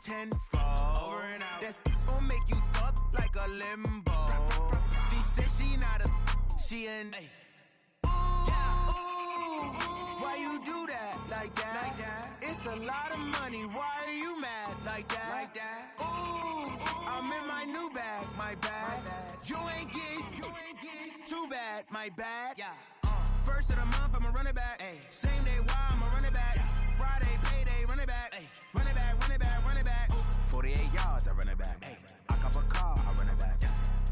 tenfold. Over and out. That's gon' make you up like a limbo. She said she not a, she an ooh, why you do that like that? It's a lot of money, why are you mad like that? Ooh, I'm in my new bag, my bad. You ain't get too bad, my bad. First of the month, I'ma run it back. Same day, why I'ma run it back. Friday, payday, run it back. Run it back, run it back, run it back. 48 yards, I run it back. I cop a car, I run it back.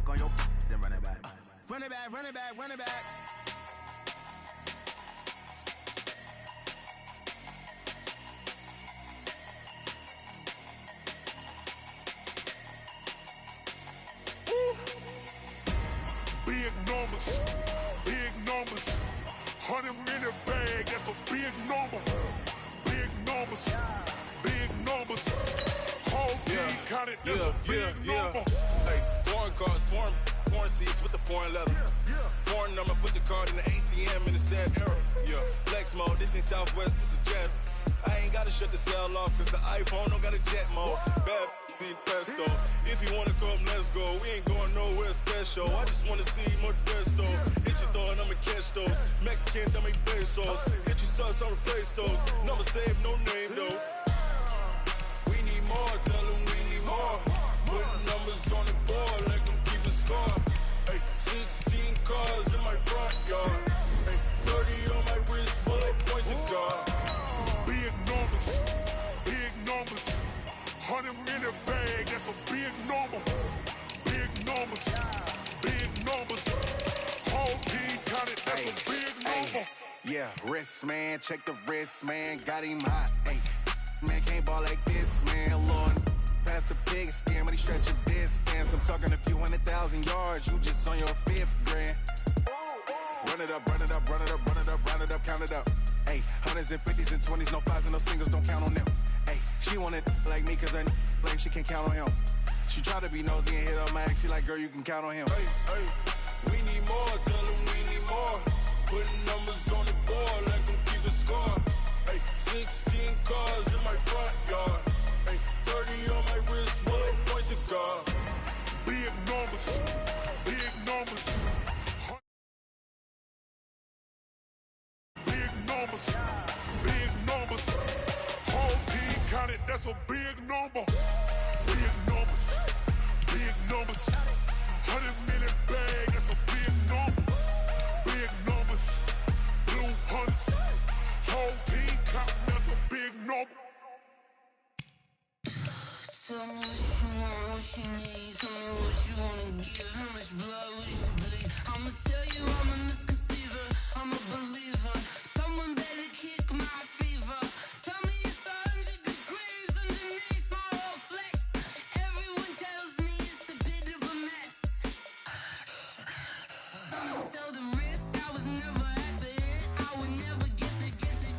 Go on your then run it back. Run it back, run it back, run it back. Big numbers, big numbers. 100 minute bag, that's a big number. Big numbers, big numbers. Whole team counted, that's a big number. Hey, foreign cars, foreign seats with the foreign leather. Foreign number, put the card in the ATM in the sad era. Flex mode, this ain't Southwest, this is Jet. I ain't gotta shut the cell off, cause the iPhone don't got a jet mode. Bad need pesto. If you wanna come, let's go. We ain't going nowhere special. I just wanna see Modesto. Hit your thought, I'ma catch those. Mexican, dummy pesos. Hit your sus, I'll replace those. Number save, no name though. We need more, tell them we need more. Put numbers on the board, like them keep a score. Hey, 16 cars in my front yard. Hey, 30 on my wrist, bullet point to God. Big numbers, big numbers. 100 minute bag, that's a big number. Big numbers, big numbers. Whole team counted, that's a big number. Yeah, wrist man, check the wrist man, got him hot. Hey, man can't ball like this, man. Lord, past the big skin, but he stretch a distance. I'm talking a few 100,000 yards, you just on your 5th grand. Run it up, run it up, run it up, run it up, run it up, count it up. Hey, 100s and 50s and 20s, no 5s and no singles, don't count on them. Hey, she want it like me, cause her like she can't count on him. She try to be nosy and hit up my ex, she like, girl, you can count on him. Hey, we need more, tell them we need more. Putting numbers on the board, like them keep a score. Hey, 16 cars in my front yard. Hey, 30 on my wrist, bullet point to God. Big numbers, big numbers. Big numbers, big numbers. Whole team counted, that's a big number. Big numbers, big numbers. 100 minute bag, that's a big number. Big numbers, blue hunts. Whole team counting, that's a big number. Tell me what you want, what you need. Tell me what you wanna give. How much blood will you bleed? I'ma tell you I'm a misconceiver. I'm a believer. Someone better kick my fever. Tell me it's 100 degrees underneath my whole flesh. Everyone tells me it's a bit of a mess. I'ma tell the risk I was never at the end. I would never get it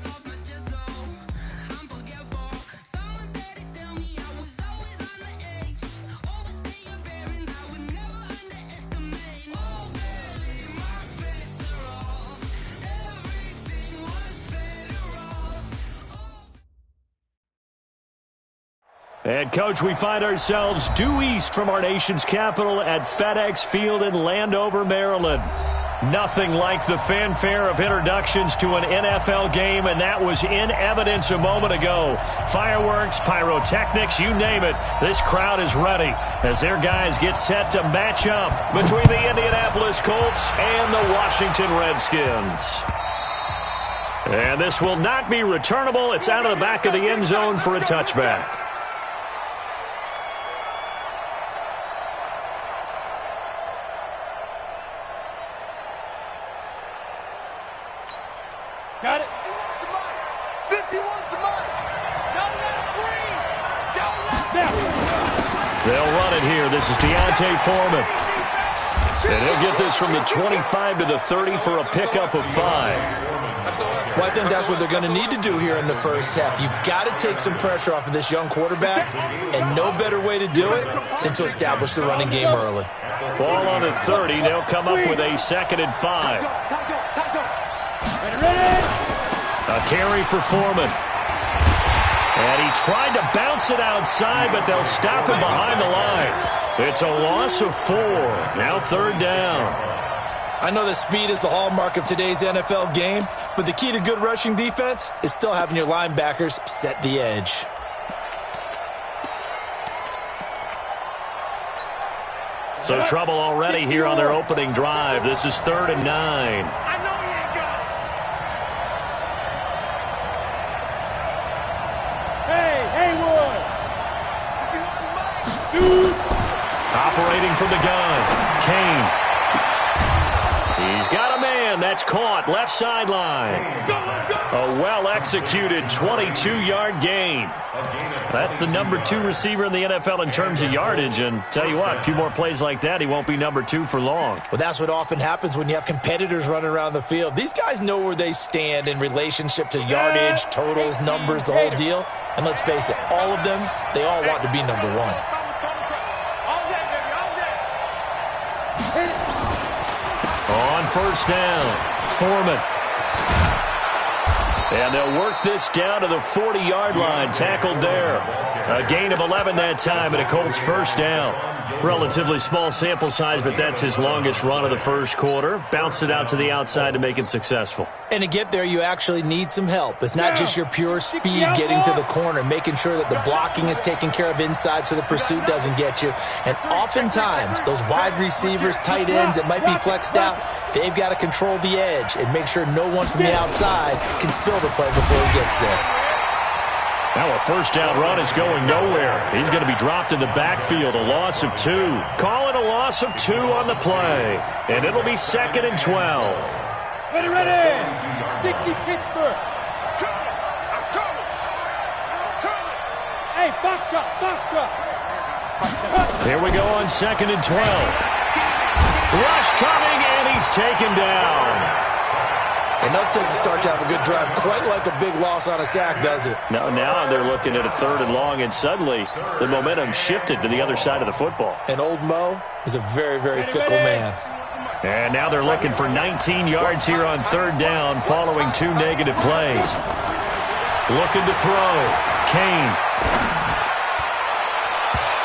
off my chest though. I'm forgetful. Someone better tell me I was always on the edge. Overstay your bearings, I would never underestimate. Oh baby, my bets are off. Everything was better off. And, Coach, we find ourselves due east from our nation's capital at FedEx Field in Landover, Maryland. Nothing like the fanfare of introductions to an NFL game, and that was in evidence a moment ago. Fireworks, pyrotechnics, you name it. This crowd is ready as their guys get set to match up between the Indianapolis Colts and the Washington Redskins. And this will not be returnable. It's out of the back of the end zone for a touchback. Got it. 51's the mark. Don't let it breathe. Don't let it. They'll run it here. This is Deontay Foreman. And he'll get this from the 25 to the 30 for a pickup of 5. Well, I think that's what they're going to need to do here in the first half. You've got to take some pressure off of this young quarterback, and no better way to do it than to establish the running game early. Ball on the 30. They'll come up with a 2nd and 5. A carry for Foreman. And he tried to bounce it outside, but they'll stop him behind the line. It's a loss of 4. Now 3rd down. I know that speed is the hallmark of today's NFL game, but the key to good rushing defense is still having your linebackers set the edge. So trouble already here on their opening drive. This is 3rd and 9. I know he ain't got it. Hey, Haywood. Shoot. Operating from the gun. Kane. He's got a man. That's caught. Left sideline. A well-executed 22-yard gain. That's the number 2 receiver in the NFL in terms of yardage. And tell you what, a few more plays like that, he won't be number 2 for long. Well, that's what often happens when you have competitors running around the field. These guys know where they stand in relationship to yardage, totals, numbers, the whole deal. And let's face it, all of them, they all want to be number 1. On 1st down, Foreman. And they'll work this down to the 40-yard line, tackled there. A gain of 11 that time, and a Colts 1st down. Relatively small sample size, but that's his longest run of the first quarter. Bounced it out to the outside to make it successful. And to get there, you actually need some help. It's not just your pure speed getting to the corner, making sure that the blocking is taken care of inside so the pursuit doesn't get you. And oftentimes, those wide receivers, tight ends that might be flexed out, they've got to control the edge and make sure no one from the outside can spill the play before he gets there. Now a 1st down run is going nowhere. He's going to be dropped in the backfield, a loss of 2. Call it a loss of 2 on the play. And it'll be 2nd and 12. Ready, ready. 60 Pittsburgh. I'm coming. Hey, Foxtrot. Here we go on 2nd and 12. Rush coming, and he's taken down. Enough takes a start to have a good drive. Quite like a big loss on a sack, does it? Now they're looking at a 3rd and long, and suddenly the momentum shifted to the other side of the football. And old Mo is a very, very fickle man. And now they're looking for 19 yards here on 3rd down following 2 negative plays. Looking to throw. Kane.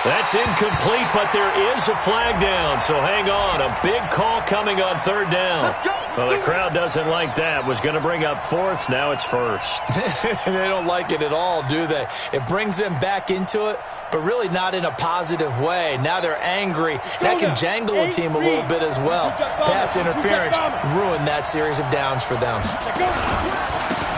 That's incomplete, but there is a flag down, so hang on. A big call coming on 3rd down. Well, the crowd doesn't like that. Was going to bring up 4th. Now it's 1st. They don't like it at all, do they? It brings them back into it, but really not in a positive way. Now they're angry. That can jangle a team a little bit as well. Pass interference ruined that series of downs for them.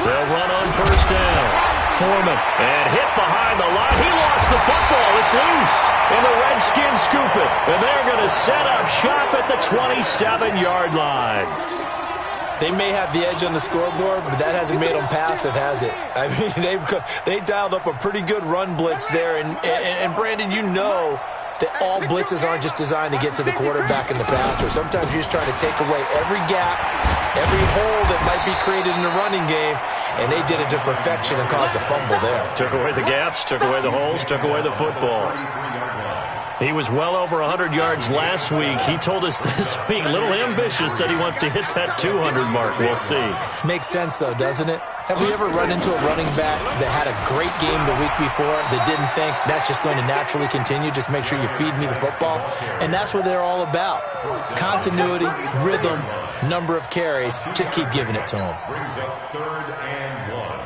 They'll run on 1st down. Foreman, and hit behind the line. He lost the football. It's loose. And the Redskins scoop it. And they're going to set up shop at the 27-yard line. They may have the edge on the scoreboard, but that hasn't made them passive, has it? I mean, they dialed up a pretty good run blitz there. And Brandon, you know that all blitzes aren't just designed to get to the quarterback and the passer. Sometimes you're just trying to take away every gap, every hole that might be created in the running game, and they did it to perfection and caused a fumble there. Took away the gaps, took away the holes, took away the football. He was well over 100 yards last week. He told us this week, a little ambitious, said he wants to hit that 200 mark. We'll see. Makes sense, though, doesn't it? Have we ever run into a running back that had a great game the week before that didn't think that's just going to naturally continue? Just make sure you feed me the football. And that's what they're all about. Continuity, rhythm, number of carries. Just keep giving it to them. Brings up 3rd and 1.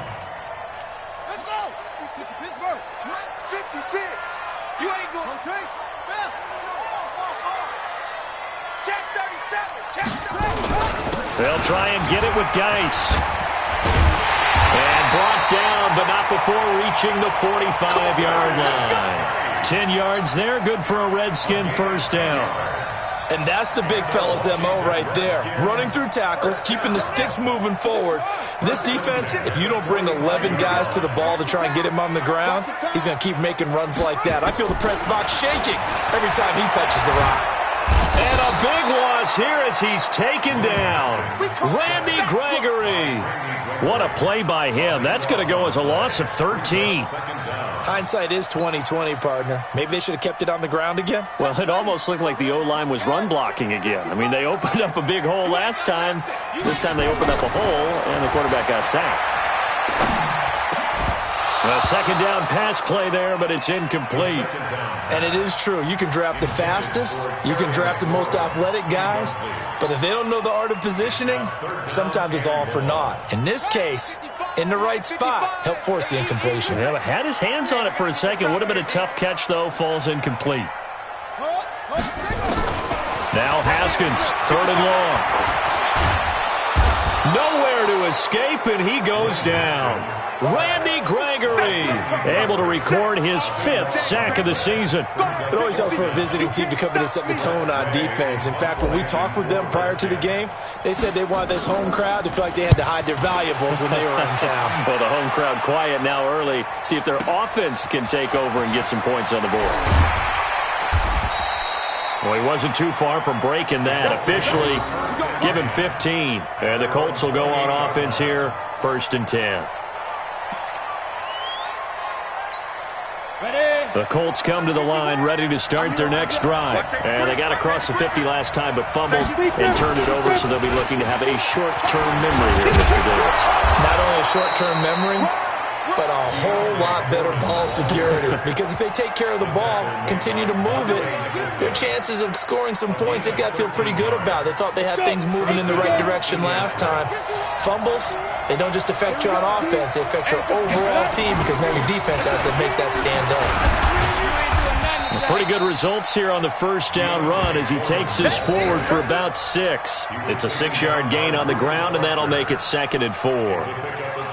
Let's go. Mississippi, Pittsburgh. 56. You ain't going to take. Spell. Check 37. Check 37. They'll try and get it with Geis. And brought down, but not before reaching the 45-yard line. 10 yards there, good for a Redskin 1st down. And that's the big fella's MO right there. Running through tackles, keeping the sticks moving forward. This defense, if you don't bring 11 guys to the ball to try and get him on the ground, he's going to keep making runs like that. I feel the press box shaking every time he touches the rock. And a big loss here as he's taken down. Randy Gregory. What a play by him. That's going to go as a loss of 13. Hindsight is 20/20, partner. Maybe they should have kept it on the ground again. Well, it almost looked like the O-line was run blocking again. I mean, they opened up a big hole last time. This time they opened up a hole, and the quarterback got sacked. A second down pass play there, but it's incomplete. And it is true. You can draft the fastest. You can draft the most athletic guys. But if they don't know the art of positioning, sometimes it's all for naught. In this case, in the right spot, help force the incompletion. Yeah, had his hands on it for a second. Would have been a tough catch, though. Falls incomplete. Now Haskins, 3rd and long. Nowhere to escape, and he goes down. Randy Gregory able to record his 5th sack of the season. It always helps for a visiting team to come in and set the tone on defense. In fact, when we talked with them prior to the game, they said they wanted this home crowd to feel like they had to hide their valuables when they were in town. Well, the home crowd quiet now early. See if their offense can take over and get some points on the board. Well, he wasn't too far from breaking that. Officially, give him 15. And the Colts will go on offense here, 1st and 10. The Colts come to the line ready to start their next drive. And they got across the 50 last time, but fumbled and turned it over, so they'll be looking to have a short-term memory here, Mr. Davis. Not only a short-term memory, but a whole lot better ball security. Because if they take care of the ball, continue to move it, their chances of scoring some points, they've got to feel pretty good about. They thought they had things moving in the right direction last time. Fumbles, they don't just affect you on offense, they affect your overall team because now your defense has to make that stand up. Pretty good results here on the 1st down run as he takes us forward for about 6. It's a 6-yard gain on the ground, and that'll make it 2nd and 4.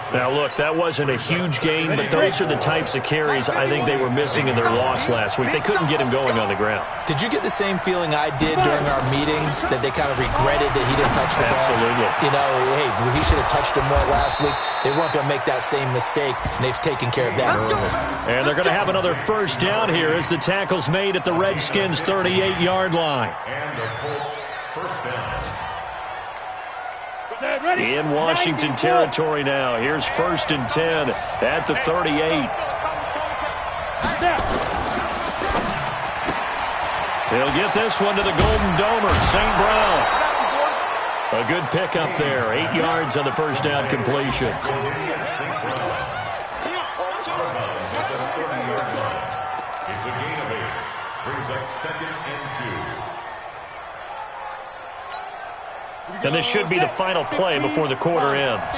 Now, look, that wasn't a huge gain, but those are the types of carries I think they were missing in their loss last week. They couldn't get him going on the ground. Did you get the same feeling I did during our meetings, that they kind of regretted that he didn't touch the ball? Absolutely. You know, hey, he should have touched him more last week. They weren't going to make that same mistake, and they've taken care of that early. And they're going to have another 1st down here as the tackle's made at the Redskins' 38-yard line. And the Colts, 1st down. In Washington territory now. Here's 1st and 10 at the 38. He'll get this one to the Golden Domer, St. Brown. A good pickup there. 8 yards on the 1st down completion. It's a gain of 8. Brings up 2nd and 2. And this should be the final play before the quarter ends.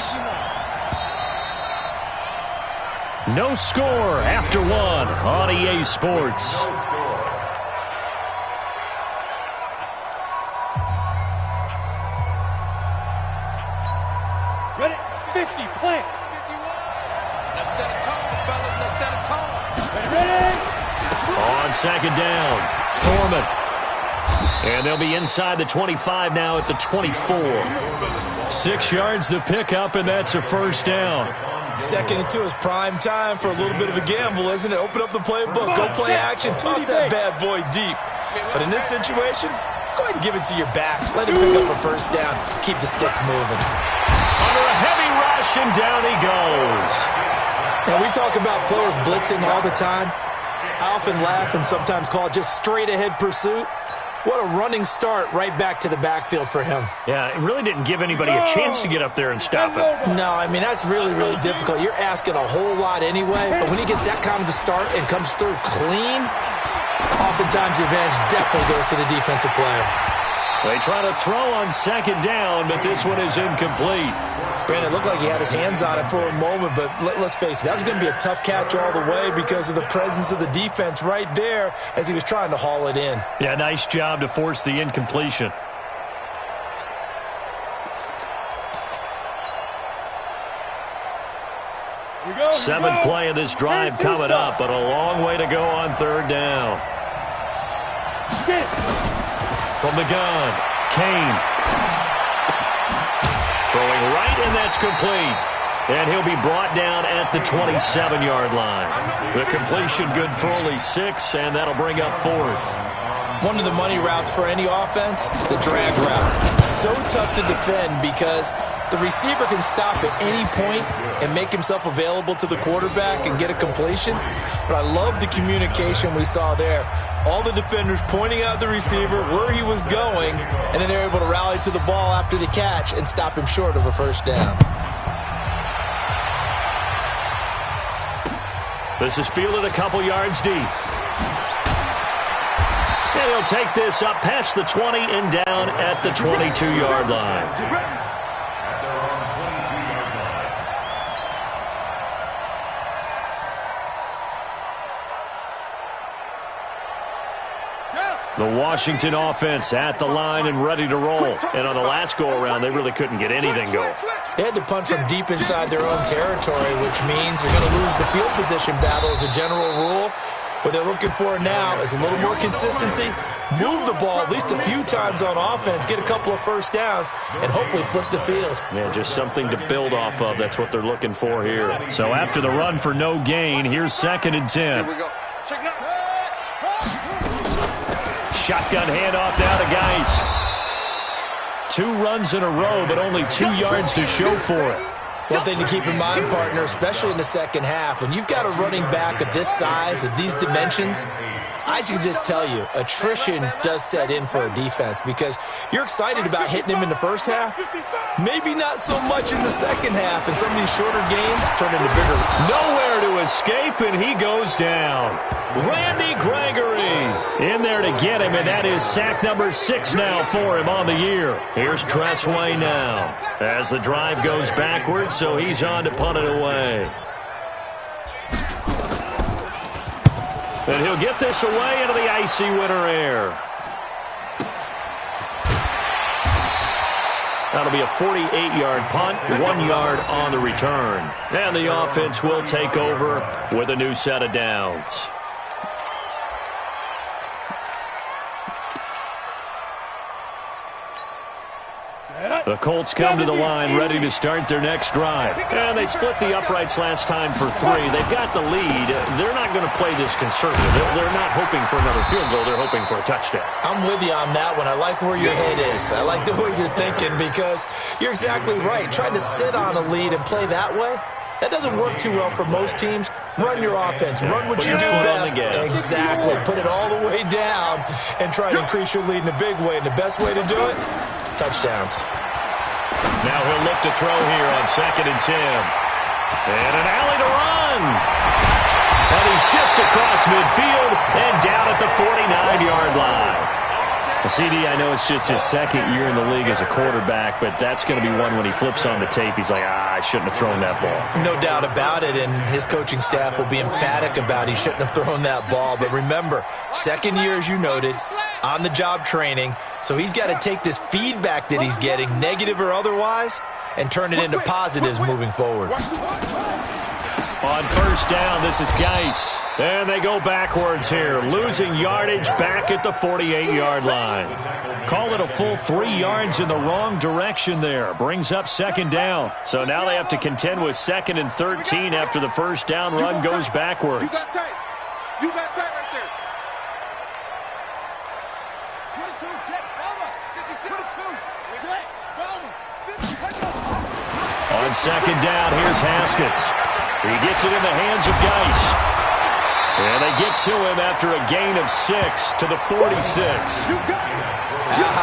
No score after 1 on EA Sports. Ready? 50, plant. Let's set a tone, fellas. Let's set a tone. Ready? On 2nd down, Foreman. And they'll be inside the 25 now at the 24. 6 yards the pickup, and that's a 1st down. 2nd and 2 is prime time for a little bit of a gamble, isn't it? Open up the playbook, go play action, toss that bad boy deep. But in this situation, go ahead and give it to your back. Let him pick up a 1st down. Keep the sticks moving. Under a heavy rush, and down he goes. Now, we talk about players blitzing all the time. I often laugh and sometimes call it just straight-ahead pursuit. What a running start right back to the backfield for him. Yeah, it really didn't give anybody a chance to get up there and stop him. No, I mean, that's really, really difficult. You're asking a whole lot anyway, but when he gets that kind of a start and comes through clean, oftentimes the advantage definitely goes to the defensive player. They try to throw on 2nd down, but this one is incomplete. Brandon, it looked like he had his hands on it for a moment, but let's face it, that was going to be a tough catch all the way because of the presence of the defense right there as he was trying to haul it in. Yeah, nice job to force the incompletion. Seventh play of this drive coming up, but a long way to go on 3rd down. From the gun, Kane. Throwing right, and that's complete. And he'll be brought down at the 27-yard line. The completion good for only 6, and that'll bring up 4th. One of the money routes for any offense, the drag route. So tough to defend because the receiver can stop at any point and make himself available to the quarterback and get a completion. But I love the communication we saw there. All the defenders pointing out the receiver, where he was going, and then they're able to rally to the ball after the catch and stop him short of a 1st down. This is fielded a couple yards deep. And he'll take this up past the 20 and down at the 22-yard line. The Washington offense at the line and ready to roll. And on the last go-around, they really couldn't get anything going. They had to punch from deep inside their own territory, which means they're going to lose the field position battle as a general rule. What they're looking for now is a little more consistency, move the ball at least a few times on offense, get a couple of first downs, and hopefully flip the field. Yeah, just something to build off of. That's what they're looking for here. So after the run for no gain, here's 2nd and 10. Here we go. Check it out. Shotgun handoff now to Geis. 2 runs in a row, but only 2 yards to show for it. One thing to keep in mind, partner, especially in the second half, when you've got a running back of this size, of these dimensions, I can just tell you, attrition does set in for a defense because you're excited about hitting him in the first half. Maybe not so much in the second half, and some of these shorter gains turn into bigger. Nowhere to escape, and he goes down. Randy Gregory in there to get him, and that is sack number 6 now for him on the year. Here's Tressway now as the drive goes backwards, so he's on to punt it away. And he'll get this away into the icy winter air. That'll be a 48-yard punt, 1 yard on the return. And the offense will take over with a new set of downs. The Colts come to the line ready to start their next drive. And they split the uprights last time for 3. They've got the lead. They're not going to play this conservative. They're not hoping for another field goal. They're hoping for a touchdown. I'm with you on that one. I like where your head is. I like the way you're thinking because you're exactly right. Trying to sit on a lead and play that way, that doesn't work too well for most teams. Run your offense. Run what you do best. Exactly. Put it all the way down and try to increase your lead in a big way. And the best way to do it, touchdowns. Now he'll look to throw here on 2nd and 10. And an alley to run. And he's just across midfield and down at the 49-yard line. CD, I know it's just his 2nd year in the league as a quarterback, but that's going to be one when he flips on the tape. He's like, I shouldn't have thrown that ball. No doubt about it, and his coaching staff will be emphatic about he shouldn't have thrown that ball. But remember, 2nd year, as you noted, on-the-job training, so he's got to take this feedback that he's getting, negative or otherwise, and turn it into positives moving forward. On 1st down, this is Geis. And they go backwards here, losing yardage back at the 48-yard line. Call it a full 3 yards in the wrong direction there. Brings up 2nd down. So now they have to contend with 2nd and 13 after the 1st down run goes backwards. You got tight right there. 22, check, cover. 52, check, cover. On 2nd down, here's Haskins. He gets it in the hands of Geis. And they get to him after a gain of 6 to the 46.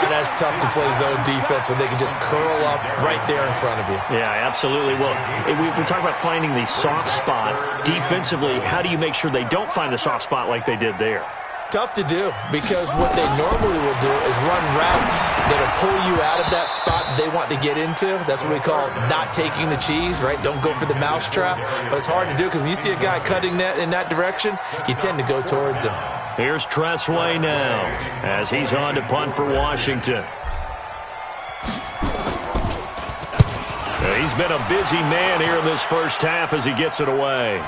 That's tough to play zone defense when they can just curl up right there in front of you. Yeah, absolutely. Well, we talk about finding the soft spot. Defensively, how do you make sure they don't find the soft spot like they did there? Tough to do because what they normally will do is run routes that'll pull you out of that spot that they want to get into. That's what we call not taking the cheese, right? Don't go for the mousetrap. But it's hard to do because when you see a guy cutting that in that direction, you tend to go towards him. Here's Tressway now as he's on to punt for Washington. He's been a busy man here in this 1st half as he gets it away.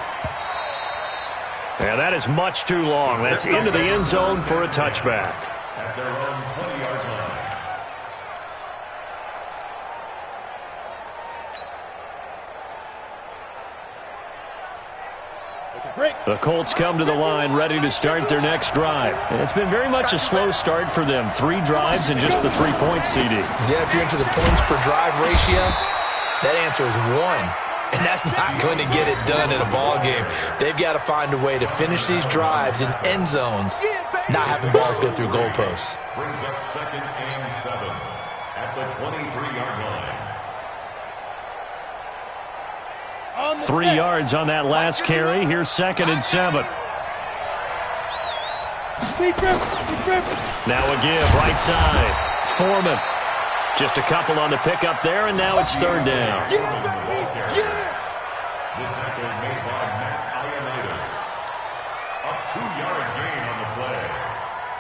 And that is much too long. That's into the end zone for a touchback. The Colts come to the line ready to start their next drive. And it's been very much a slow start for them. 3 drives and just the 3 points, CD. Yeah, if you're into the points per drive ratio, that answer is 1. And that's not going to get it done in a ball game. They've got to find a way to finish these drives in end zones, not having balls go through goalposts. Brings up 2nd and 7 at the 23-yard line. 3 yards on that last carry. Here's 2nd and 7. Now a give, right side. Foreman. Just a couple on the pickup there, and now it's 3rd down. The tackle made by Matt Ioannidis. A 2-yard gain on the play.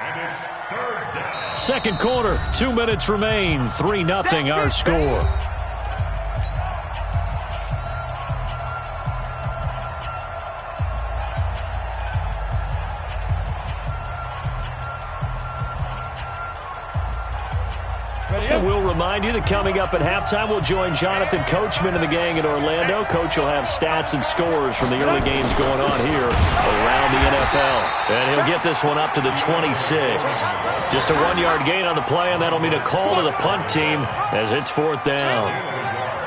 And it's 3rd down. Second quarter, 2 minutes remain. 3-0 our score. And we'll remind you that coming up at halftime, we'll join Jonathan Coachman and the gang in Orlando. Coach will have stats and scores from the early games going on here around the NFL. And he'll get this one up to the 26. Just a 1-yard gain on the play, and that'll mean a call to the punt team as it's 4th down.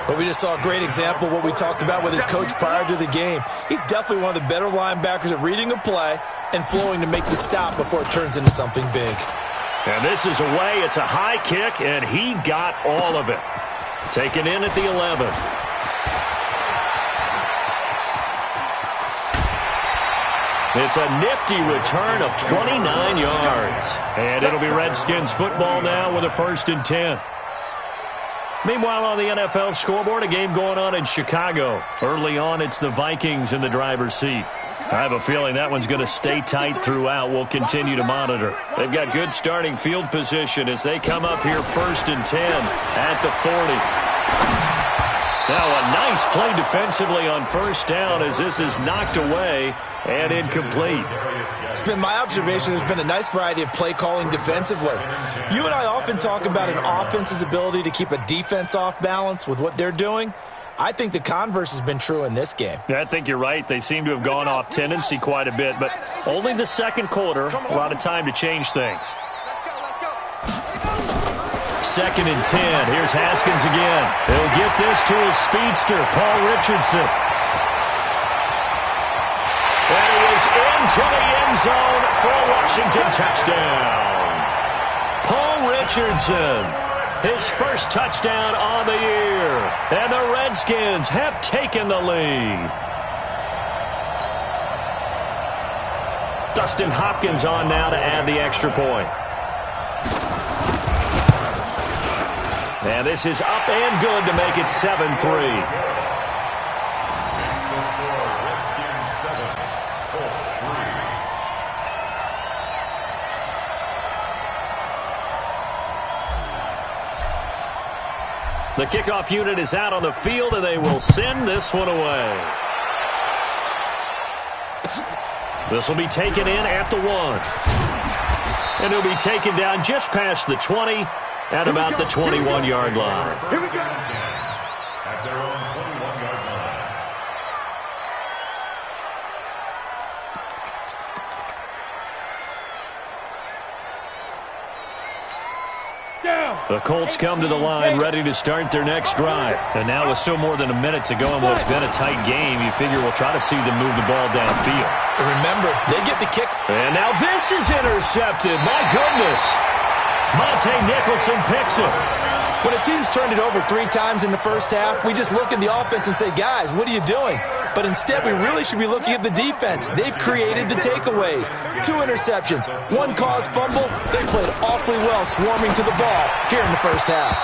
But we just saw a great example of what we talked about with his coach prior to the game. He's definitely one of the better linebackers at reading a play and flowing to make the stop before it turns into something big. And this is away. It's a high kick, and he got all of it. Taken in at the 11. It's a nifty return of 29 yards. And it'll be Redskins football now with a 1st and 10. Meanwhile, on the NFL scoreboard, a game going on in Chicago. Early on, it's the Vikings in the driver's seat. I have a feeling that one's going to stay tight throughout. We'll continue to monitor. They've got good starting field position as they come up here 1st and 10 at the 40. Now a nice play defensively on 1st down as this is knocked away and incomplete. It's been my observation there's been a nice variety of play calling defensively. You and I often talk about an offense's ability to keep a defense off balance with what they're doing. I think the converse has been true in this game. I think you're right. They seem to have gone off tendency quite a bit, but only the second quarter, a lot of time to change things. 2nd and 10. Here's Haskins again. He'll get this to his speedster, Paul Richardson. And he is into the end zone for a Washington touchdown. Paul Richardson. His first touchdown on the year. And the Redskins have taken the lead. Dustin Hopkins on now to add the extra point. And this is up and good to make it 7-3. The kickoff unit is out on the field, and they will send this one away. This will be taken in at the 1. And it'll be taken down just past the 20 at about the 21-yard line. Here we go. At their own 21-yard line. The Colts come to the line ready to start their next drive. And now with still more than a minute to go in what's been a tight game, you figure we'll try to see them move the ball downfield. And remember, they get the kick. And now this is intercepted. My goodness. Monte Nicholson picks it. When a team's turned it over 3 times in the first half, we just look at the offense and say, guys, what are you doing? But instead, we really should be looking at the defense. They've created the takeaways. 2 interceptions, 1 caused fumble. They played awfully well swarming to the ball here in the first half.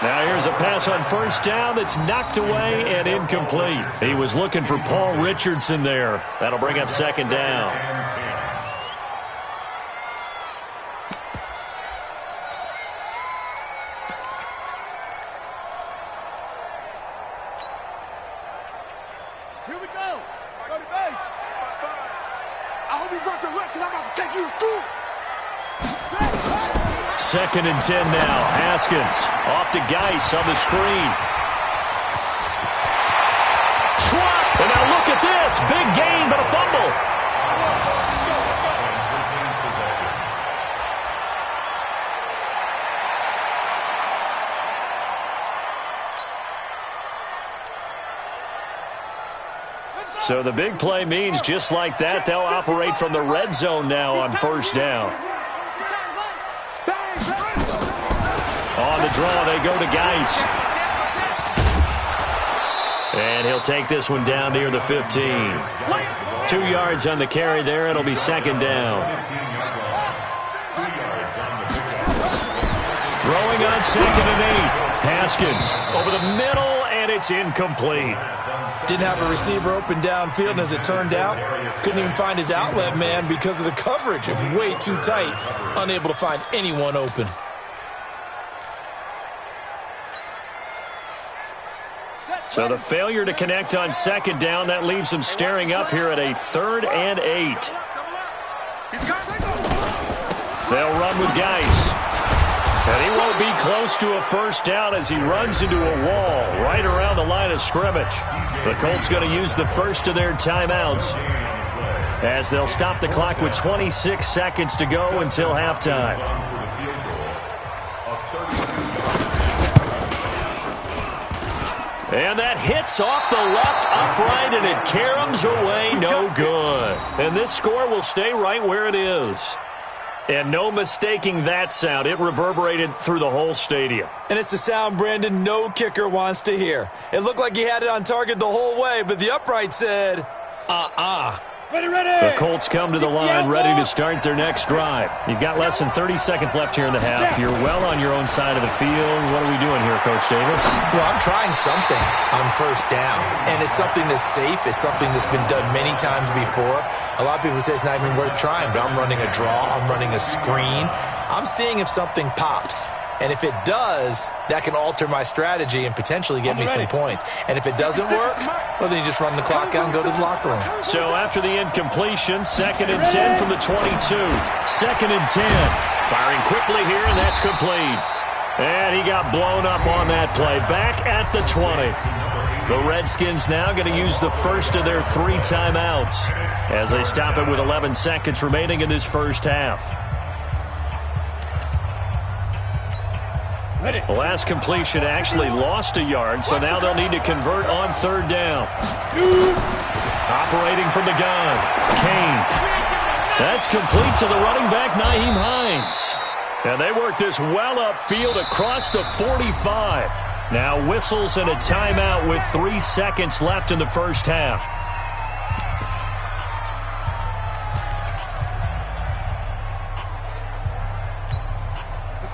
Now here's a pass on 1st down that's knocked away and incomplete. He was looking for Paul Richardson there. That'll bring up 2nd down. Here we go. Go to base. I hope you brought your lunch because I'm about to take you to school. 2nd and 10 now. Haskins off to Geis on the screen. Swat. And now look at this. Big gain, but a fumble. So the big play means just like that, they'll operate from the red zone now on 1st down. On the draw, they go to Geis. And he'll take this one down near the 15. 2 yards on the carry there. It'll be second down. Throwing on second and 8. Haskins over the middle, and it's incomplete. Didn't have a receiver open downfield, and as it turned out, couldn't even find his outlet man because of the coverage. It was way too tight, unable to find anyone open. So the failure to connect on second down, that leaves them staring up here at a 3rd and 8. They'll run with Geis. And he won't be close to a first down as he runs into a wall right around the line of scrimmage. The Colts going to use the first of their timeouts as they'll stop the clock with 26 seconds to go until halftime. And that hits off the left upright, and it caroms away no good. And this score will stay right where it is. And no mistaking that sound. It reverberated through the whole stadium. And it's the sound, Brandon, no kicker wants to hear. It looked like he had it on target the whole way, but the upright said, Ready. The Colts come to the line ready to start their next drive. You've got less than 30 seconds left here in the half. You're well on your own side of the field. What are we doing here, Coach Davis? Well, I'm trying something on first down, and it's something that's safe. It's something that's been done many times before. A lot of people say it's not even worth trying, but I'm running a draw. I'm running a screen. I'm seeing if something pops. And if it does, that can alter my strategy and potentially get me some points. And if it doesn't work, well, then you just run the clock out and go to the locker room. So after the incompletion, 2nd and 10 from the 22. 2nd and 10. Firing quickly here, and that's complete. And he got blown up on that play. Back at the 20. The Redskins now going to use the first of their 3 timeouts as they stop it with 11 seconds remaining in this first half. The last completion actually lost a yard, so now they'll need to convert on 3rd down. Operating from the gun, Kane. That's complete to the running back, Nyheim Hines. And they work this well upfield across the 45. Now whistles and a timeout with 3 seconds left in the first half.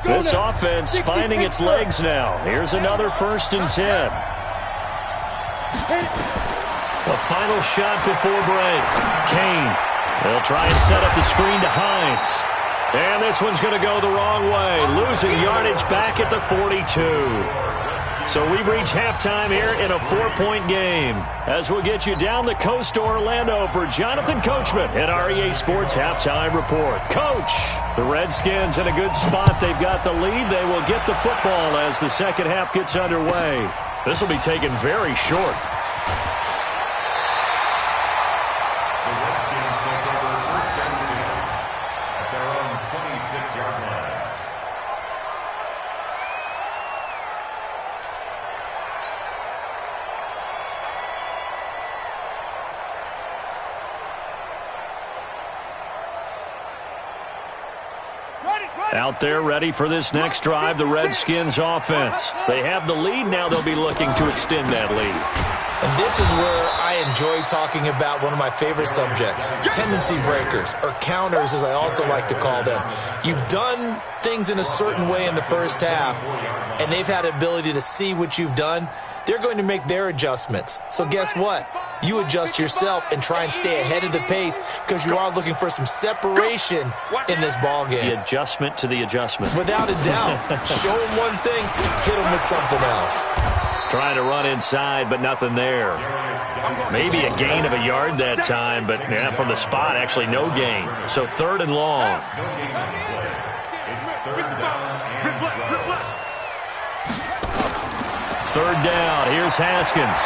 This offense finding its legs now. Here's another 1st and 10. The final shot before break. Kane. They'll try and set up the screen to Hines. And this one's going to go the wrong way. Losing yardage back at the 42. So we've reached halftime here in a 4-point game. As we'll get you down the coast to Orlando for Jonathan Coachman at REA Sports Halftime Report. Coach, the Redskins in a good spot. They've got the lead. They will get the football as the second half gets underway. This will be taken very short. The Redskins take over 1st and 10 at their own 26-yard line. Out there ready for this next drive, the Redskins offense. They have the lead. Now they'll be looking to extend that lead. And this is where I enjoy talking about one of my favorite subjects, tendency breakers, or counters as I also like to call them. You've done things in a certain way in the first half, and they've had the ability to see what you've done. They're going to make their adjustments. So guess what? You adjust yourself and try and stay ahead of the pace because you are looking for some separation in this ball game. The adjustment to the adjustment. Without a doubt. Show them one thing, hit them with something else. Trying to run inside, but nothing there. Maybe a gain of a yard that time, but yeah, from the spot, actually no gain. So 3rd and long. It's 3rd down and 12. 3rd down. Here's Haskins.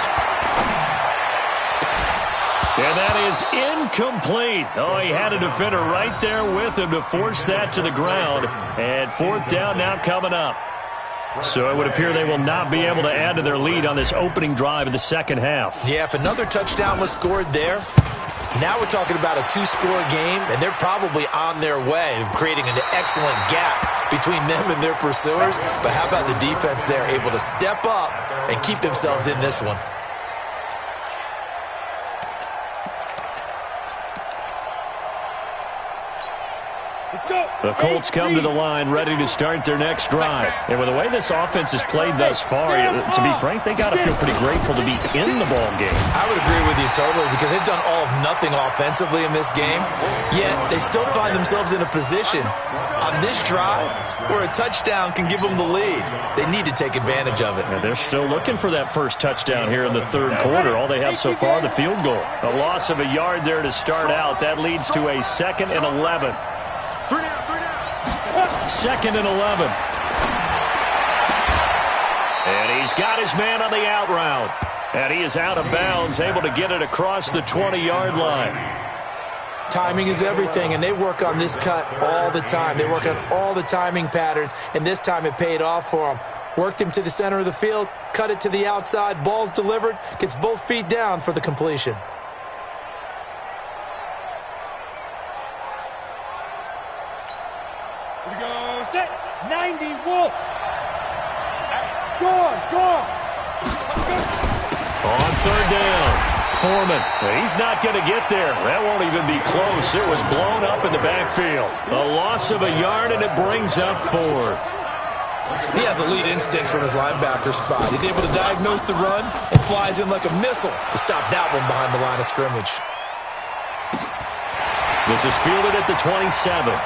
And that is incomplete. Oh, he had a defender right there with him to force that to the ground. And 4th down now coming up. So it would appear they will not be able to add to their lead on this opening drive of the second half. Yeah, if another touchdown was scored there, now we're talking about a 2-score game, and they're probably on their way of creating an excellent gap between them and their pursuers. But how about the defense there, able to step up and keep themselves in this one? The Colts come to the line ready to start their next drive. And with the way this offense has played thus far, to be frank, they got to feel pretty grateful to be in the ball game. I would agree with you totally because they've done all of nothing offensively in this game, yet they still find themselves in a position on this drive where a touchdown can give them the lead. They need to take advantage of it. And they're still looking for that first touchdown here in the third quarter. All they have so far, the field goal. A loss of a yard there to start out. That leads to a 2nd and 11. 2nd and 11. And he's got his man on the out route. And he is out of bounds, able to get it across the 20-yard line. Timing is everything, and they work on this cut all the time. They work on all the timing patterns, and this time it paid off for them. Worked him to the center of the field, cut it to the outside, ball's delivered, gets both feet down for the completion. Here we go, set, 90, Wolf. Go on. On third down, Foreman. He's not going to get there. That won't even be close. It was blown up in the backfield. A loss of a yard, and it brings up 4th. He has elite instincts from his linebacker spot. He's able to diagnose the run and flies in like a missile to stop that one behind the line of scrimmage. This is fielded at the 27.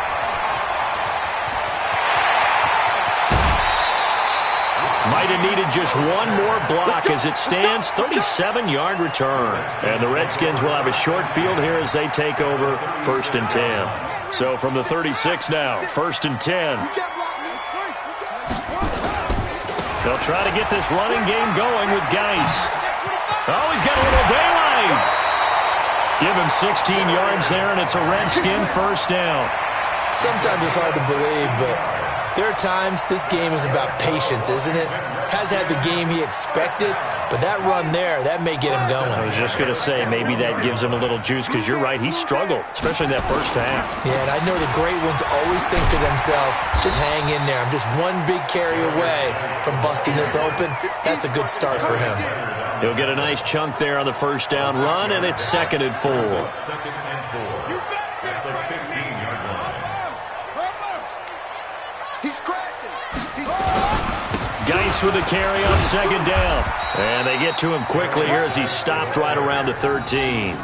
Might have needed just one more block as it stands. 37-yard return. And the Redskins will have a short field here as they take over 1st and 10. So from the 36 now, 1st and 10. They'll try to get this running game going with Geis. Oh, he's got a little daylight. Give him 16 yards there, and it's a Redskin first down. Sometimes it's hard to believe, but there are times this game is about patience, isn't it? Has had the game he expected, but that run there, that may get him going. I was just going to say, maybe that gives him a little juice, because you're right, he struggled, especially in that first half. Yeah, and I know the great ones always think to themselves, just hang in there. I'm just one big carry away from busting this open. That's a good start for him. He'll get a nice chunk there on the first down run, and it's 2nd and 4. 2nd and 4 at the 15-yard line. He's crashing. Geis with a carry on 2nd down. And they get to him quickly here as he's stopped right around the 13.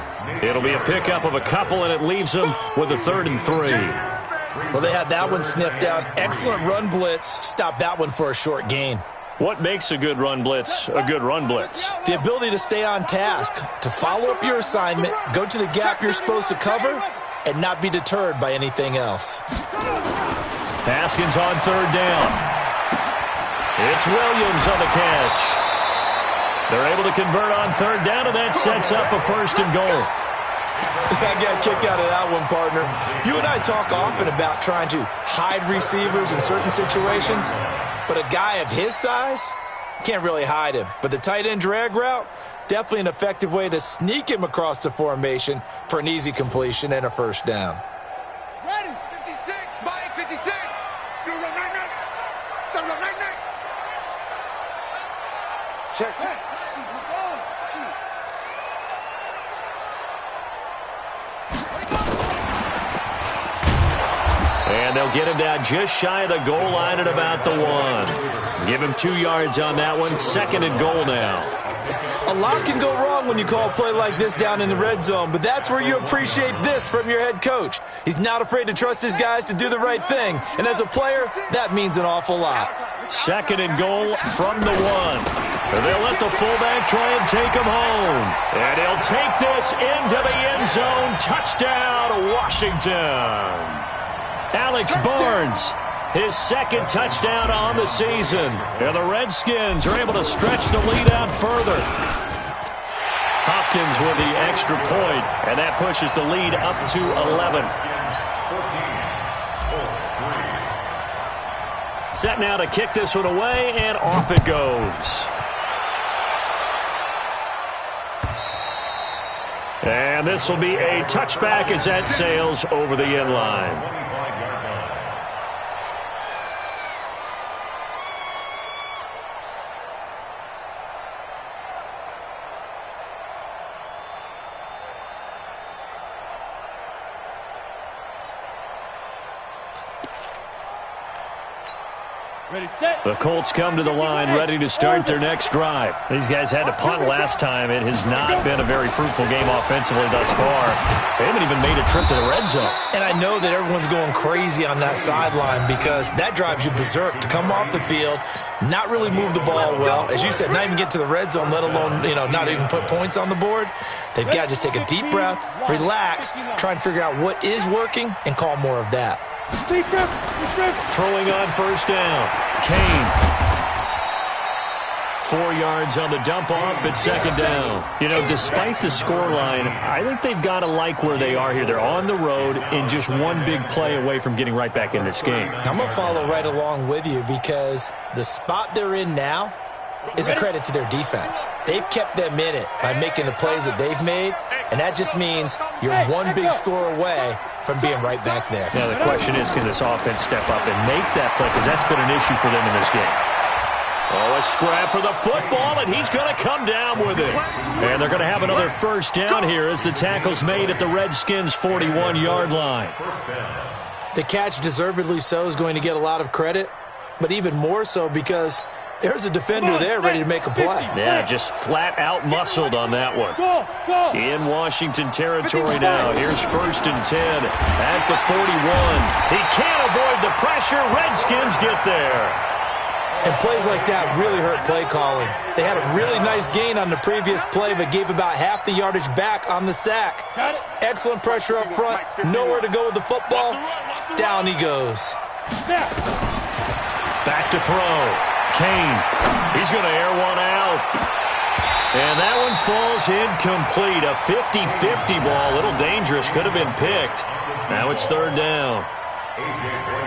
It'll be a pickup of a couple, and it leaves him with a 3rd and 3. Well, they had that one sniffed out. Excellent run blitz. Stop that one for a short gain. What makes a good run blitz a good run blitz? The ability to stay on task, to follow up your assignment, go to the gap you're supposed to cover, and not be deterred by anything else. Haskins on 3rd down. It's Williams on the catch. They're able to convert on 3rd down, and that sets up a 1st and goal. I got a kick out of that one, partner. You and I talk often about trying to hide receivers in certain situations, but a guy of his size, can't really hide him. But the tight end drag route, definitely an effective way to sneak him across the formation for an easy completion and a 1st down. Ready, 56, Mike, 56. You go night-night. Night-night. Check. And they'll get him down just shy of the goal line at about the 1. Give him 2 yards on that one. 2nd and goal now. A lot can go wrong when you call a play like this down in the red zone, but that's where you appreciate this from your head coach. He's not afraid to trust his guys to do the right thing, and as a player, that means an awful lot. 2nd and goal from the 1. They'll let the fullback try and take him home. And he'll take this into the end zone. Touchdown, Washington. Alex Barnes, his 2nd touchdown on the season. And the Redskins are able to stretch the lead out further. Hopkins with the extra point, and that pushes the lead up to 11. 14, Set now to kick this one away, and off it goes. And this will be a touchback as that sails over the end line. The Colts come to the line ready to start their next drive. These guys had to punt last time. It has not been a very fruitful game offensively thus far. They haven't even made a trip to the red zone. And I know that everyone's going crazy on that sideline because that drives you berserk to come off the field, not really move the ball well. As you said, not even get to the red zone, let alone, not even put points on the board. They've got to just take a deep breath, relax, try and figure out what is working, and call more of that. Throwing on first down. Kane. 4 yards on the dump-off at second down. Despite the scoreline, I think they've got to like where they are here. They're on the road and just one big play away from getting right back in this game. I'm going to follow right along with you because the spot they're in now is a credit to their defense. They've kept them in it by making the plays that they've made, and that just means you're one big score away from being right back there. Now, the question is, can this offense step up and make that play? Because that's been an issue for them in this game. Oh, a scrap for the football, and he's going to come down with it. And they're going to have another first down here as the tackle's made at the Redskins' 41-yard line. The catch, deservedly so, is going to get a lot of credit, but even more so because there's a defender there ready to make a play. Yeah, just flat out muscled on that one. In Washington territory now. Here's 1st and 10 at the 41. He can't avoid the pressure. Redskins get there. And plays like that really hurt play calling. They had a really nice gain on the previous play, but gave about half the yardage back on the sack. Excellent pressure up front. Nowhere to go with the football. Down he goes. Back to throw. Kane. He's going to air one out. And that one falls incomplete. A 50-50 ball. A little dangerous. Could have been picked. Now it's 3rd down.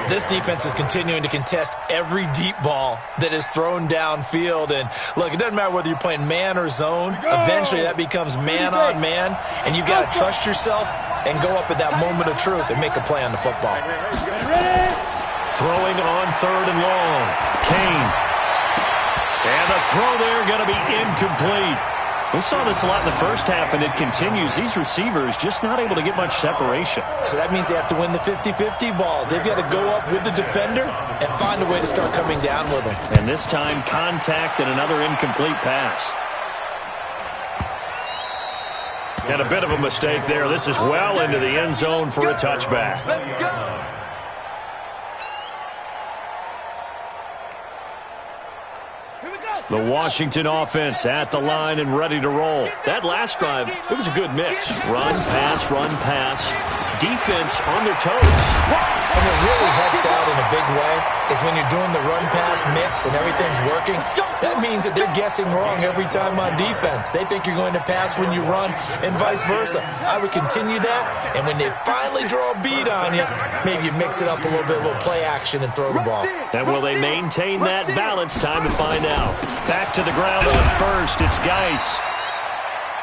This defense is continuing to contest every deep ball that is thrown downfield. And, look, it doesn't matter whether you're playing man or zone. Eventually that becomes man on man. And you've got to trust yourself and go up at that moment of truth and make a play on the football. Throwing on 3rd and long. Kane. And the throw there going to be incomplete. We saw this a lot in the first half, and it continues. These receivers just not able to get much separation. So that means they have to win the 50-50 balls. They've got to go up with the defender and find a way to start coming down with them. And this time, contact and another incomplete pass. And a bit of a mistake there. This is well into the end zone for a touchback. The Washington offense at the line and ready to roll. That last drive, it was a good mix. Run, pass, defense on their toes. And what really helps out in a big way is when you're doing the run-pass mix and everything's working, that means that they're guessing wrong every time on defense. They think you're going to pass when you run and vice versa. I would continue that, and when they finally draw a beat on you, maybe you mix it up a little bit, a little play action, and throw the ball. And will they maintain that balance? Time to find out. Back to the ground on first. It's Geis.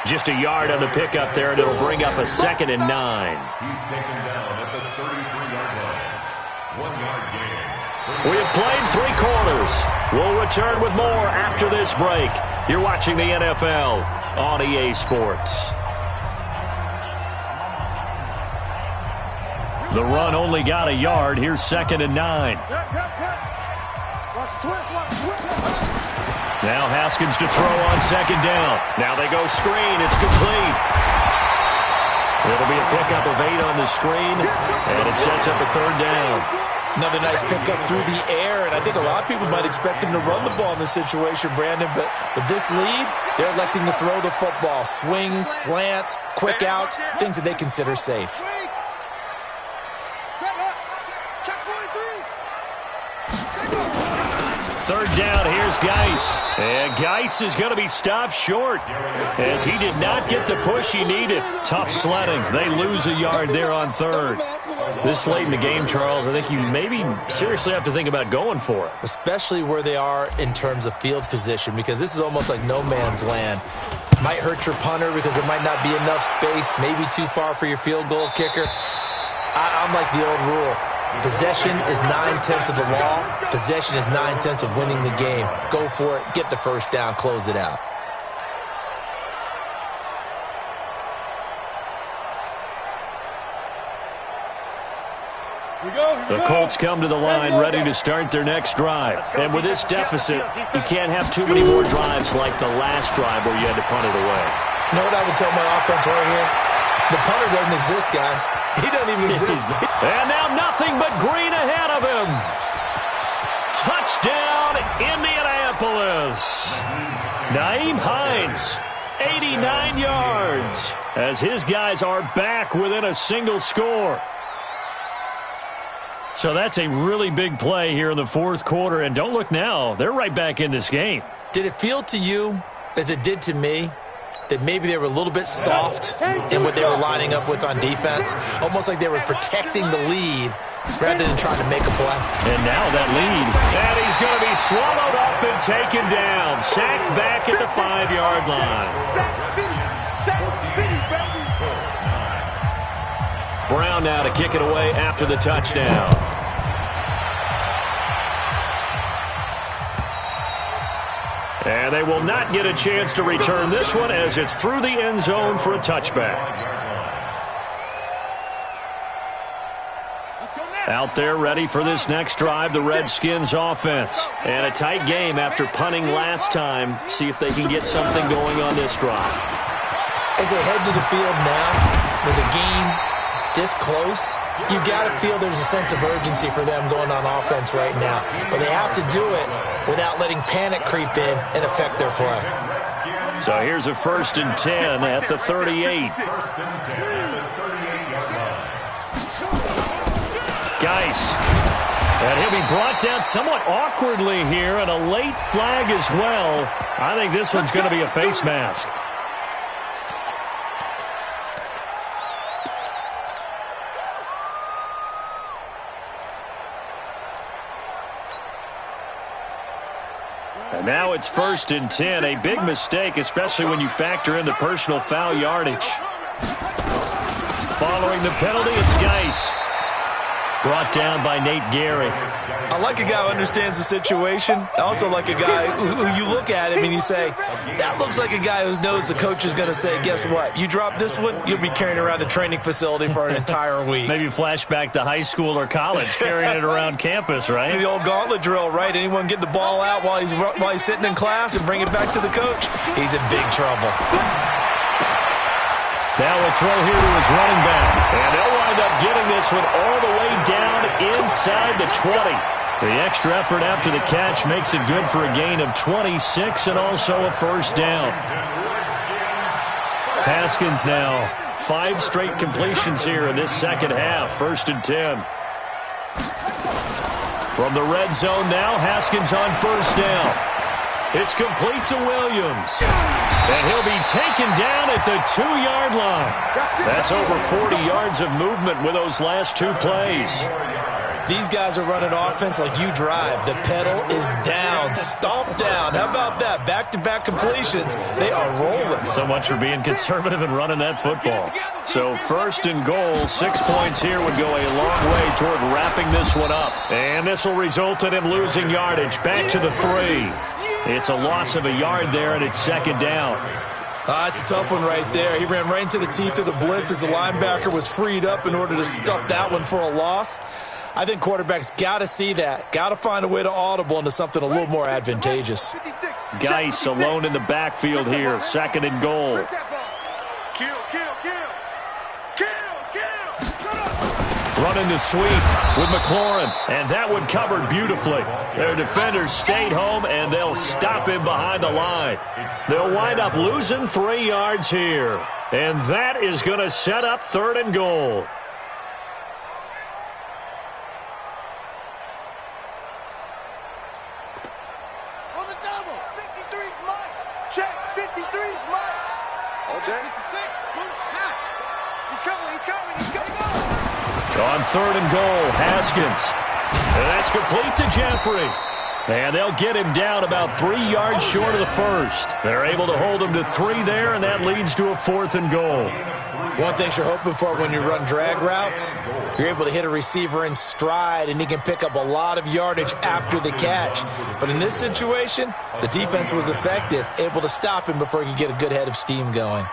Just a yard on the pickup there, and it'll bring up a 2nd and 9. He's taken down at the 33-yard line. 1-yard gain. We have played 3 quarters. We'll return with more after this break. You're watching the NFL on EA Sports. The run only got a yard. Here's 2nd and 9. Now Haskins to throw on 2nd down. Now they go screen. It's complete. It'll be a pickup of 8 on the screen, and it sets up a 3rd down. Another nice pickup through the air, and I think a lot of people might expect them to run the ball in this situation, Brandon, but with this lead, they're electing to throw the football. Swings, slants, quick outs, things that they consider safe. Third down, here's Geis. And Geis is going to be stopped short as he did not get the push he needed. Tough sledding. They lose a yard there on 3rd. This late in the game, Charles, I think you maybe seriously have to think about going for it. Especially where they are in terms of field position, because this is almost like no man's land. Might hurt your punter because there might not be enough space, maybe too far for your field goal kicker. I'm like the old rule. Possession is 9/10 of the law. Possession is 9/10 of winning the game. Go for it. Get the first down. Close it out. The Colts come to the line ready to start their next drive. And with this deficit, you can't have too many more drives like the last drive where you had to punt it away. You know what I would tell my offense right here? The punter doesn't exist, guys. He doesn't even exist. And now nothing but green ahead of him. Touchdown, Indianapolis. Nyheim Hines, 89 yards, as his guys are back within a single score. So that's a really big play here in the fourth quarter. And don't look now, they're right back in this game. Did it feel to you, as it did to me, that maybe they were a little bit soft in what they were lining up with on defense? Almost like they were protecting the lead rather than trying to make a play. And now that lead, and he's going to be swallowed up and taken down. Sacked back at the 5-yard line. Brown now to kick it away after the touchdown. And they will not get a chance to return this one as it's through the end zone for a touchback. Out there ready for this next drive, the Redskins offense. And a tight game after punting last time. See if they can get something going on this drive. As they head to the field now, with the game this close, you've got to feel there's a sense of urgency for them going on offense right now. But they have to do it without letting panic creep in and affect their play. So here's a 1st and 10 at the 38. Geis. And he'll be brought down somewhat awkwardly here, and a late flag as well. I think this one's going to be a face mask. And now it's 1st and 10. A big mistake, especially when you factor in the personal foul yardage. Following the penalty, it's Geis. Brought down by Nate Gary. I like a guy who understands the situation. I also like a guy who you look at him and you say, that looks like a guy who knows the coach is going to say, guess what? You drop this one, you'll be carrying around a training facility for an entire week. Maybe flashback to high school or college, carrying it around campus, right? The old gauntlet drill, right? Anyone get the ball out while he's sitting in class and bring it back to the coach? He's in big trouble. Now a throw here to his running back. And they'll wind up getting this one all the way down inside the 20. The extra effort after the catch makes it good for a gain of 26 and also a 1st down. Haskins now. 5 straight completions here in this second half. 1st and 10. From the red zone now, Haskins on 1st down. It's complete to Williams. And he'll be taken down at the 2-yard line. That's over 40 yards of movement with those last 2 plays. These guys are running offense like you drive. The pedal is down, stomped down. How about that? Back-to-back completions. They are rolling. So much for being conservative and running that football. So 1st and goal, 6 points here would go a long way toward wrapping this one up. And this will result in him losing yardage. Back to the 3. It's a loss of a yard there, and it's 2nd down. It's a tough one right there. He ran right into the teeth of the blitz as the linebacker was freed up in order to stuff that one for a loss. I think quarterbacks got to see that. Got to find a way to audible into something a little more advantageous. Geis alone in the backfield here. 2nd and goal. Running the sweep with McLaurin, and that one covered beautifully. Their defenders stayed home, and they'll stop him behind the line. They'll wind up losing 3 yards here, and that is going to set up 3rd and goal. On the double, 53's Mike. Check, 53's Mike. All day. 56. He's coming, he's coming, he's coming. On 3rd and goal, Haskins. And that's complete to Jeffrey. And they'll get him down about 3 yards short of the 1st. They're able to hold him to 3 there, and that leads to a 4th and goal. One thing you're hoping for when you run drag routes, you're able to hit a receiver in stride, and he can pick up a lot of yardage after the catch. But in this situation, the defense was effective, able to stop him before he could get a good head of steam going.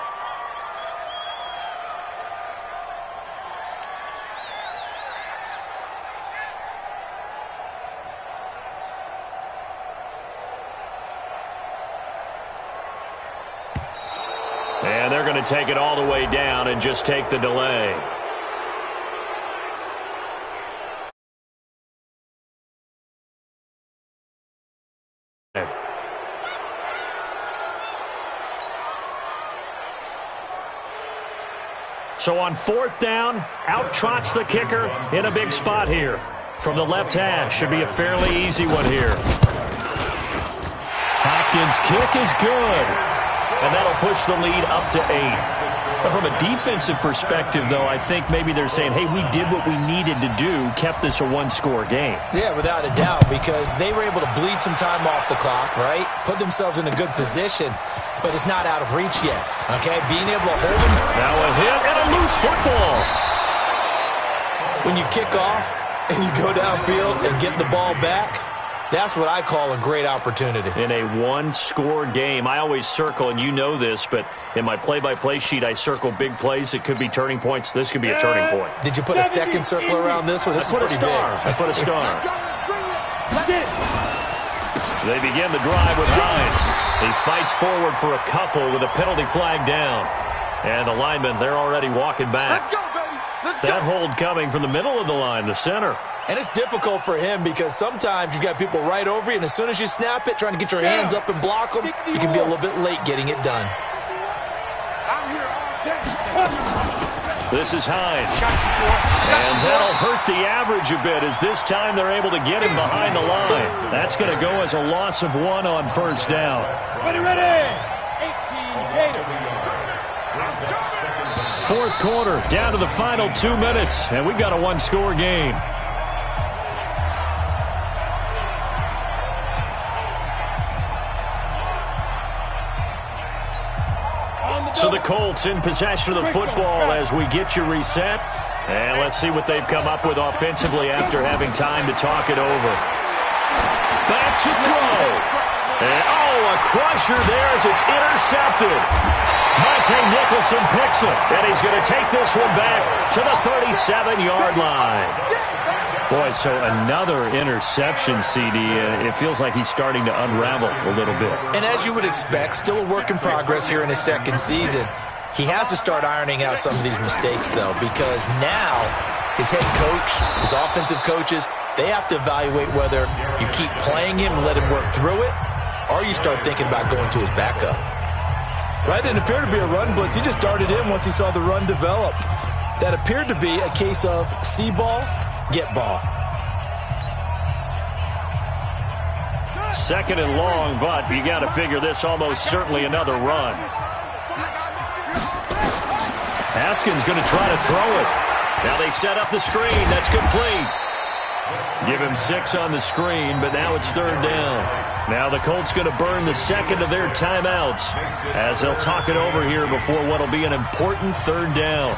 take it all the way down and just take the delay. So on 4th down, out trots the kicker in a big spot here. From the left hash, should be a fairly easy one here. Hopkins' kick is good, and that'll push the lead up to 8. But from a defensive perspective, though, I think maybe they're saying, hey, we did what we needed to do, kept this a one-score game. Yeah, without a doubt, because they were able to bleed some time off the clock, right? Put themselves in a good position, but it's not out of reach yet, okay? Being able to hold them. Now a hit and a loose football. When you kick off and you go downfield and get the ball back, that's what I call a great opportunity. In a one-score game, I always circle, and you know this, but in my play-by-play sheet, I circle big plays that could be turning points. This could be a turning point. Did you put a second circle around this one? This is pretty big. I put a star. They begin the drive with Hines. He fights forward for a couple with a penalty flag down. And the linemen, they're already walking back. Let's go, baby. Let's go. That hold coming from the middle of the line, the center. And it's difficult for him because sometimes you've got people right over you, and as soon as you snap it, trying to get your hands up and block them, you can be a little bit late getting it done. I'm here all day. This is Hines. And that'll hurt the average a bit as this time they're able to get him behind the line. That's going to go as a loss of 1 on 1st down. Ready, ready. 18 Gators. 4th quarter, down to the final 2 minutes, and we've got a one-score game. So the Colts in possession of the football as we get you reset. And let's see what they've come up with offensively after having time to talk it over. Back to throw. And, a crusher there as it's intercepted. Monte Nicholson picks it, and he's going to take this one back to the 37-yard line. Boy, so another interception, CD. It feels like he's starting to unravel a little bit. And as you would expect, still a work in progress here in his second season. He has to start ironing out some of these mistakes, though, because now his head coach, his offensive coaches, they have to evaluate whether you keep playing him and let him work through it, or you start thinking about going to his backup. Right, didn't appear to be a run blitz. He just started in once he saw the run develop. That appeared to be a case of see ball, get ball. 2nd and long, but you got to figure this almost certainly another run. Haskins going to try to throw it. Now they set up the screen. That's complete. Give him 6 on the screen, but now it's 3rd down. Now the Colts going to burn the second of their timeouts as they'll talk it over here before what will be an important 3rd down.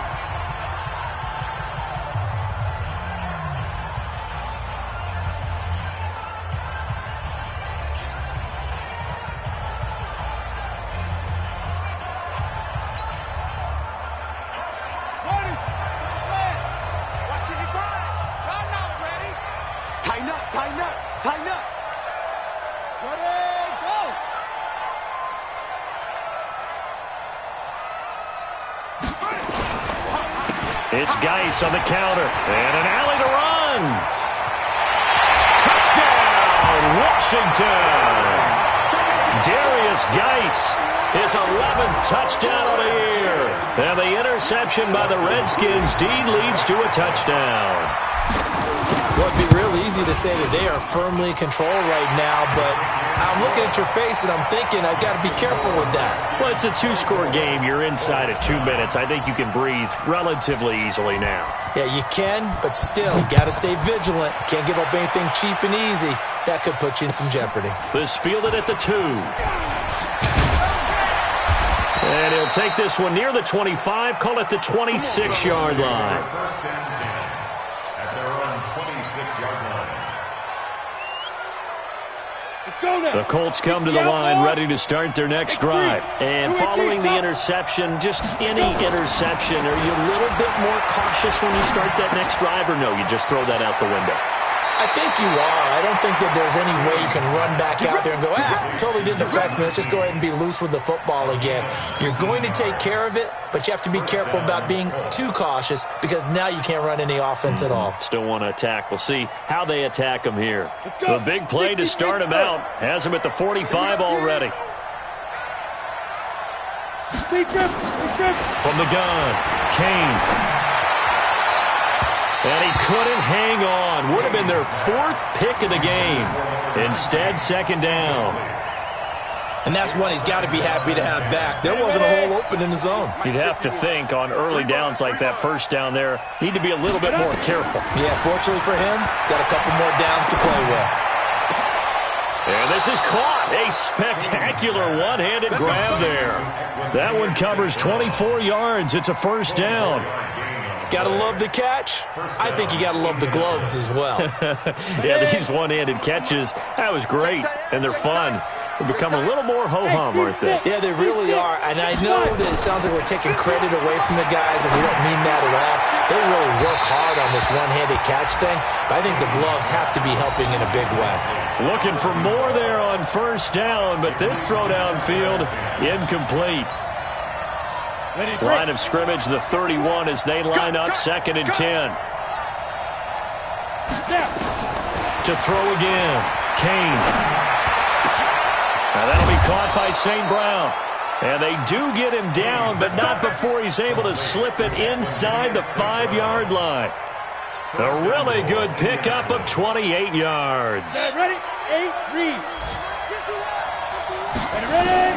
Tighten up. Ready, go. It's Geis on the counter. And an alley to run. Touchdown, Washington. Darius Geis, his 11th touchdown of the year. And the interception by the Redskins deed leads to a touchdown. Well, it'd be real easy to say that they are firmly in control right now, but I'm looking at your face and I'm thinking I've got to be careful with that. Well, it's a 2-score game. You're inside of 2 minutes. I think you can breathe relatively easily now. Yeah, you can, but still, you got to stay vigilant. Can't give up anything cheap and easy. That could put you in some jeopardy. This fielded at the 2. And he'll take this one near the 25, call it the 26-yard line. The Colts come to the line ready to start their next drive. And following the interception, just any interception, are you a little bit more cautious when you start that next drive, or no, you just throw that out the window? I think you are. I don't think that there's any way you can run back out there and go, totally didn't affect me. Let's just go ahead and be loose with the football again. You're going to take care of it, but you have to be careful about being too cautious because now you can't run any offense at all. Still want to attack. We'll see how they attack him here. The big play to start him out has him at the 45 already. From the gun, Kane. And he couldn't hang on. Would have been their 4th pick of the game. Instead, second down. And that's one he's got to be happy to have back. There wasn't a hole open in the zone. You'd have to think on early downs like that first down there, need to be a little bit more careful. Yeah, fortunately for him, got a couple more downs to play with. And this is caught. A spectacular one-handed grab there. That one covers 24 yards. It's a first down. Gotta love the catch. I think you gotta love the gloves as well. Yeah, these one-handed catches, that was great, and they're fun. They become a little more ho-hum, aren't they? Yeah, they really are. And I know that it sounds like we're taking credit away from the guys, and we don't mean that at all. They really work hard on this one-handed catch thing, but I think the gloves have to be helping in a big way. Looking for more there on first down, but this throw downfield, incomplete. Line of scrimmage, the 31 as they line up, 2nd and 10. To throw again, Kane. Now that'll be caught by St. Brown. And they do get him down, but not before he's able to slip it inside the 5-yard line. A really good pickup of 28 yards. Ready? 8, read. Ready?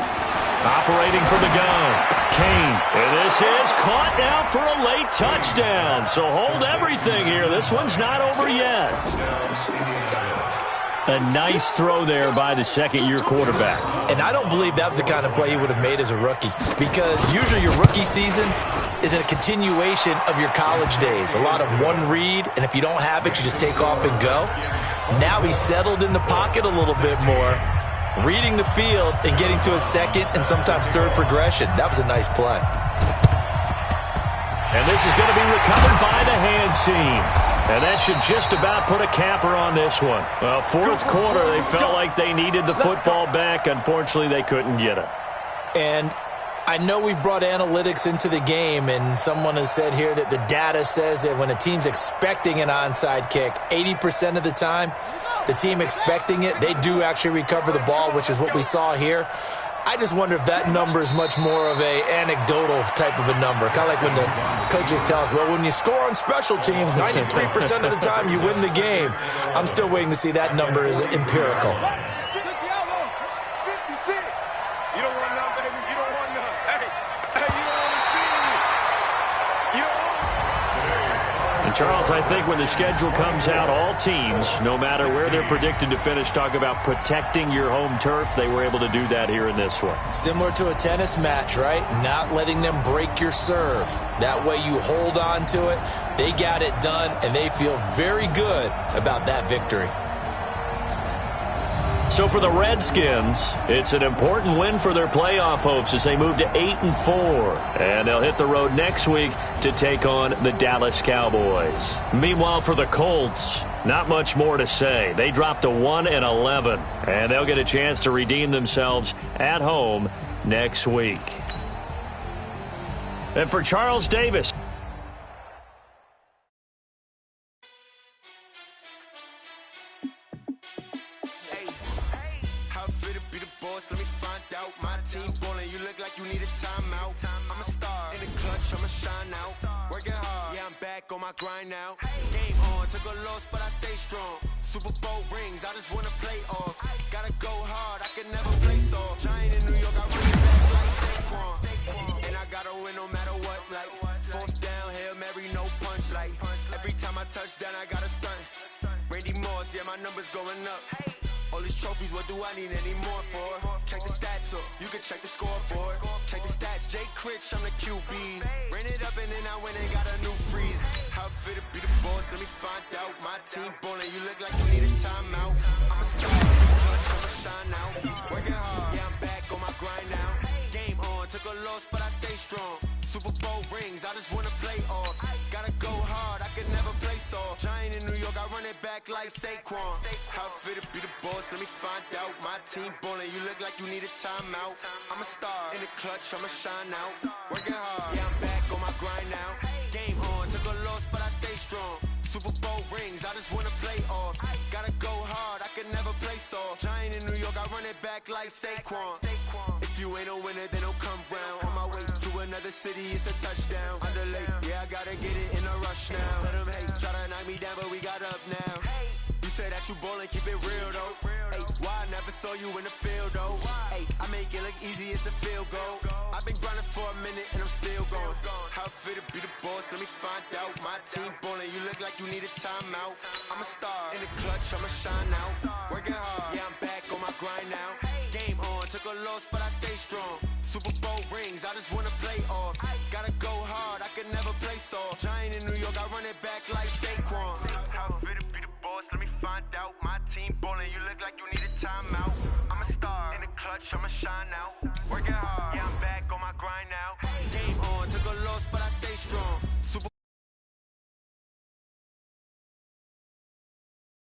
Operating from the gun, Kane. And this is caught now for a late touchdown. So hold everything here. This one's not over yet. A nice throw there by the second-year quarterback. And I don't believe that was the kind of play he would have made as a rookie, because usually your rookie season is a continuation of your college days. A lot of one read, and if you don't have it, you just take off and go. Now he's settled in the pocket a little bit more, reading the field and getting to a second and sometimes third progression. That was a nice play. And this is going to be recovered by the hands team. And that should just about put a capper on this one. Well, 4th quarter, they felt like they needed the football back. Unfortunately, they couldn't get it. And I know we brought analytics into the game, and someone has said here that the data says that when a team's expecting an onside kick, 80% of the time, the team expecting it, they do actually recover the ball, which is what we saw here. I just wonder if that number is much more of a anecdotal type of a number. Kind of like when the coaches tell us, well, when you score on special teams, 93% of the time you win the game. I'm still waiting to see that number is empirical. 56. You don't want none, baby. You don't want none. Hey, you don't want to see me. You don't want. And Charles, I think when the schedule comes out, all teams, no matter where they're predicted to finish, talk about protecting your home turf. They were able to do that here in this one. Similar to a tennis match, right? Not letting them break your serve. That way you hold on to it. They got it done, and they feel very good about that victory. So for the Redskins, it's an important win for their playoff hopes as they move to 8-4. And they'll hit the road next week to take on the Dallas Cowboys. Meanwhile, for the Colts, not much more to say. They dropped to 1-11, and they'll get a chance to redeem themselves at home next week. And for Charles Davis, grind now. Game on, took a loss, but I stay strong. Super Bowl rings, I just wanna play off. Gotta go hard, I can never play soft. Giant in New York, I run it back like Saquon. And I gotta win no matter what. Like 4th down, Hail Mary, no punch. Like every time I touch down, I gotta stunt. Randy Moss, yeah, my numbers going up. All these trophies, what do I need any more for? Check the stats up, you can check the scoreboard. Check the stats, Jay Critch, I'm the QB. Ran it up and then I went and got a new freeze. How fit to be the boss, let me find out. My team ballin', you look like you need a timeout. I'ma start, I'ma shine out. Working hard, yeah, I'm back on my grind now. Game on, took a loss, but I stay strong. Super Bowl rings, I just wanna play off. Gotta go hard, I can never play soft. Giant in New York, I run it back back like Saquon. How fit to be the boss, let me find out. My team ballin', you look like you need a timeout. I'm a star, in the clutch, I'ma shine out. Working hard, yeah, I'm back on my grind now. Game on, took a loss, but I stay strong. Super Bowl rings, I just wanna play off. Gotta go hard, I can never play soft. Giant in New York, I run it back like Saquon. If you ain't a winner, then don't come round. On my way to another city, it's a touchdown. Underlay, yeah, I gotta get it in a rush now. Let them hate, try to knock me down, but we got up now. You say that you ballin', keep it real though. Ay, why I never saw you in the field though? Ay, I make it look easy, it's a field goal. I've been grinding for a minute and I'm still going. How fit to be the boss, let me find out. My team ballin', you look like you need a timeout. I'm a star, in the clutch, I'ma shine out. Working hard, yeah, I'm back on my grind now. Game on, took a loss, but I stay strong. Super Bowl rings, I just wanna play off. Gotta go hard, I can never play soft. Giant in New York, I run it back like Saquon. How fit to be the boss, let me find out. My team ballin', you look like you need a timeout. I'm a star, in the clutch, I'ma shine out. Working hard, yeah, I'm back on my grind now.